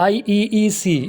IEEC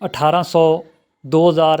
1800، 2000،